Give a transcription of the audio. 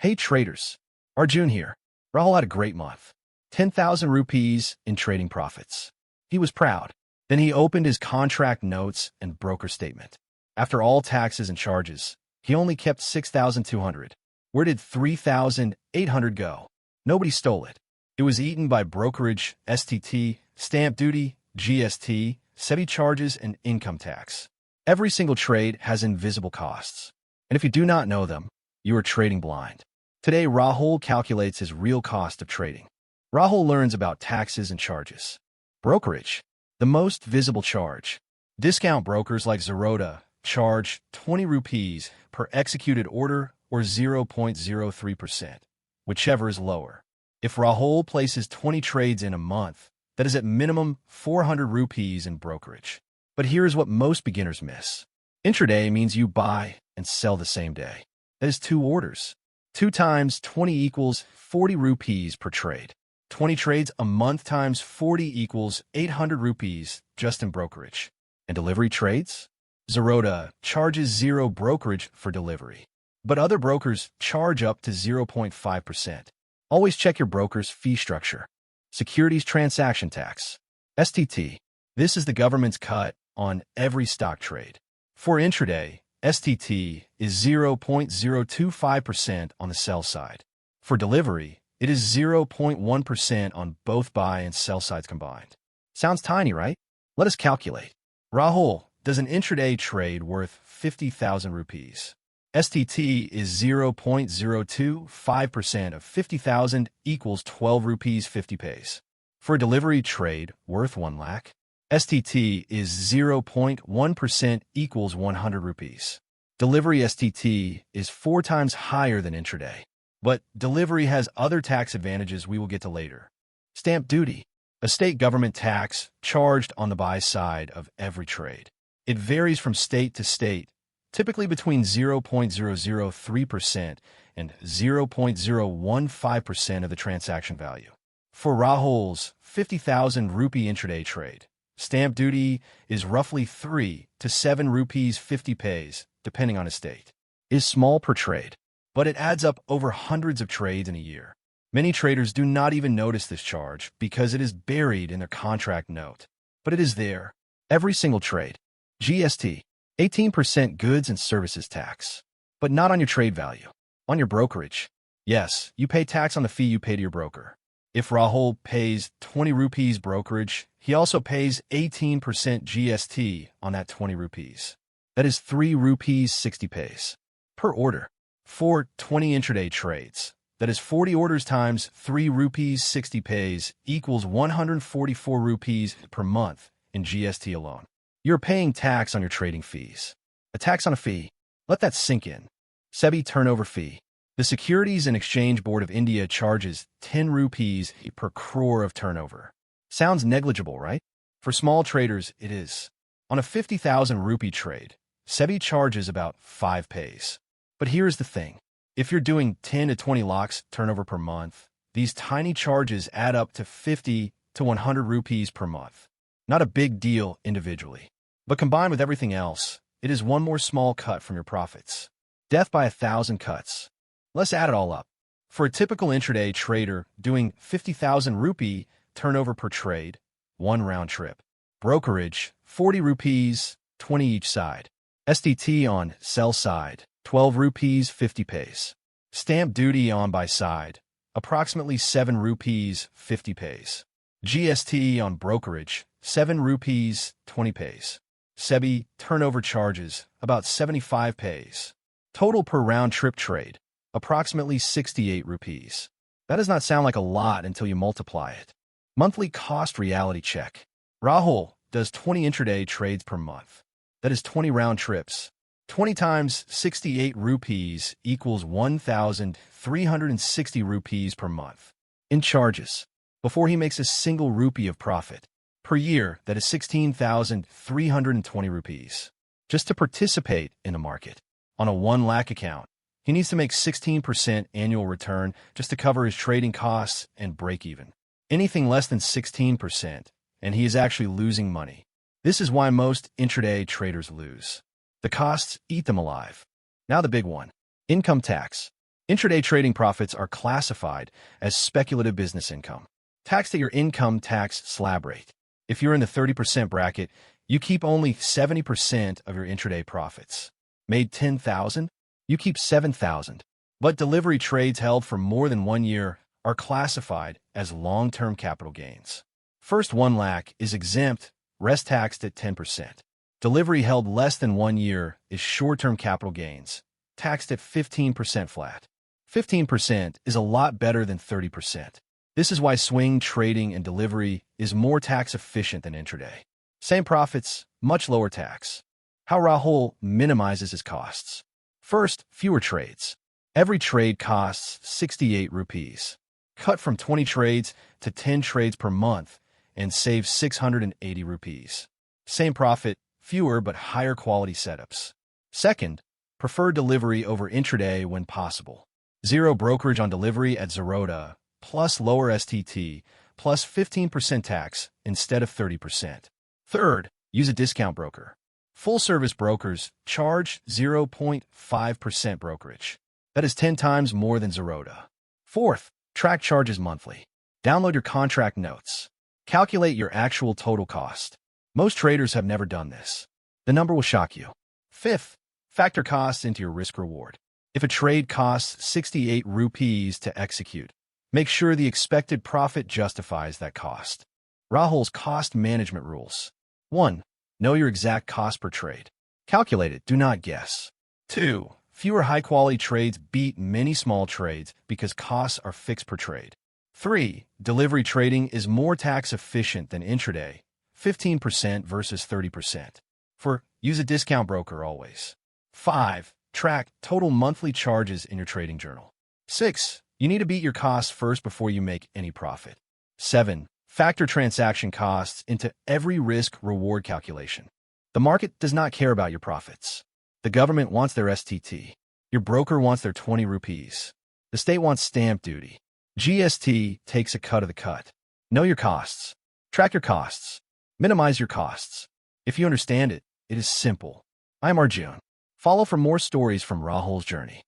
Hey traders, Arjun here. Rahul had a great month. 10,000 rupees in trading profits. He was proud. Then he opened his contract notes and broker statement. After all taxes and charges, he only kept 6,200. Where did 3,800 go? Nobody stole it. It was eaten by brokerage, STT, stamp duty, GST, SEBI charges, and income tax. Every single trade has invisible costs. And if you do not know them, you are trading blind. Today, Rahul calculates his real cost of trading. Rahul learns about taxes and charges. Brokerage, the most visible charge. Discount brokers like Zerodha charge 20 rupees per executed order or 0.03%, whichever is lower. If Rahul places 20 trades in a month, that is at minimum 400 rupees in brokerage. But here's what most beginners miss. Intraday means you buy and sell the same day. That is 2 orders. 2 times 20 equals 40 rupees per trade. 20 trades a month times 40 equals 800 rupees just in brokerage. And delivery trades? Zerodha charges 0 brokerage for delivery. But other brokers charge up to 0.5%. Always check your broker's fee structure. Securities Transaction Tax. STT. This is the government's cut on every stock trade. For intraday, STT is 0.025% on the sell side. For delivery, it is 0.1% on both buy and sell sides combined. Sounds tiny, right? Let us calculate. Rahul does an intraday trade worth 50,000 rupees. STT is 0.025% of 50,000 equals 12 rupees 50 paise. For a delivery trade worth 1 lakh, STT is 0.1% equals 100 rupees. Delivery STT is 4 times higher than intraday. But delivery has other tax advantages we will get to later. Stamp duty, a state government tax charged on the buy side of every trade. It varies from state to state, typically between 0.003% and 0.015% of the transaction value. For Rahul's 50,000 rupee intraday trade, stamp duty is roughly 3 to 7 rupees 50 paise, depending on a state. It is small per trade, but it adds up over hundreds of trades in a year. Many traders do not even notice this charge because it is buried in their contract note. But it is there. Every single trade. GST, 18% goods and services tax. But not on your trade value. On your brokerage. Yes, you pay tax on the fee you pay to your broker. If Rahul pays 20 rupees brokerage, he also pays 18% GST on that 20 rupees. That is 3 rupees 60 paise per order. For 20 intraday trades, that is 40 orders times 3 rupees 60 paise equals 144 rupees per month in GST alone. You're paying tax on your trading fees. A tax on a fee. Let that sink in. SEBI turnover fee. The Securities and Exchange Board of India charges 10 rupees per crore of turnover. Sounds negligible, right? For small traders, it is. On a 50,000 rupee trade, SEBI charges about 5 paise. But here's the thing. If you're doing 10 to 20 lakhs turnover per month, these tiny charges add up to 50 to 100 rupees per month. Not a big deal individually. But combined with everything else, it is one more small cut from your profits. Death by 1,000 cuts. Let's add it all up. For a typical intraday trader doing 50,000 rupee turnover per trade, 1 round trip. Brokerage, 40 rupees, 20 each side. STT on sell side, 12 rupees 50 paise. Stamp duty on buy side, approximately 7 rupees 50 paise. GST on brokerage, 7 rupees 20 paise. SEBI turnover charges, about 75 paise. Total per round trip trade, approximately 68 rupees. That does not sound like a lot until you multiply it. Monthly cost reality check. Rahul does 20 intraday trades per month. That is 20 round trips. 20 times 68 rupees equals 1,360 rupees per month. In charges, before he makes a single rupee of profit. Per year, that is 16,320 rupees. Just to participate in the market. On a 1 lakh account, he needs to make 16% annual return just to cover his trading costs and break even. Anything less than 16%, and he is actually losing money. This is why most intraday traders lose. The costs eat them alive. Now the big one. Income tax. Intraday trading profits are classified as speculative business income, taxed at your income tax slab rate. If you're in the 30% bracket, you keep only 70% of your intraday profits. Made $10,000, you keep $7,000. But delivery trades held for more than 1 year are classified as long-term capital gains. First 1 lakh is exempt, rest taxed at 10%. Delivery held less than 1 year is short-term capital gains, taxed at 15% flat. 15% is a lot better than 30%. This is why swing trading and delivery is more tax efficient than intraday. Same profits, much lower tax. How Rahul minimizes his costs. First, fewer trades. Every trade costs 68 rupees. Cut from 20 trades to 10 trades per month and save 680 rupees. Same profit, fewer but higher quality setups. Second, prefer delivery over intraday when possible. Zero brokerage on delivery at Zeroda, plus lower STT, plus 15% tax instead of 30%. Third, use a discount broker. Full-service brokers charge 0.5% brokerage. That is 10 times more than Zeroda. Fourth, track charges monthly. Download your contract notes. Calculate your actual total cost. Most traders have never done this. The number will shock you. Fifth, factor costs into your risk-reward. If a trade costs 68 rupees to execute, make sure the expected profit justifies that cost. Rahul's cost management rules. 1. Know your exact cost per trade. Calculate it, do not guess. 2. Fewer high-quality trades beat many small trades because costs are fixed per trade. 3. Delivery trading is more tax efficient than intraday, 15% versus 30%. 4. Use a discount broker always. 5. Track total monthly charges in your trading journal. 6. You need to beat your costs first before you make any profit. 7. Factor transaction costs into every risk-reward calculation. The market does not care about your profits. The government wants their STT. Your broker wants their 20 rupees. The state wants stamp duty. GST takes a cut of the cut. Know your costs. Track your costs. Minimize your costs. If you understand it, it is simple. I'm Arjun. Follow for more stories from Rahul's journey.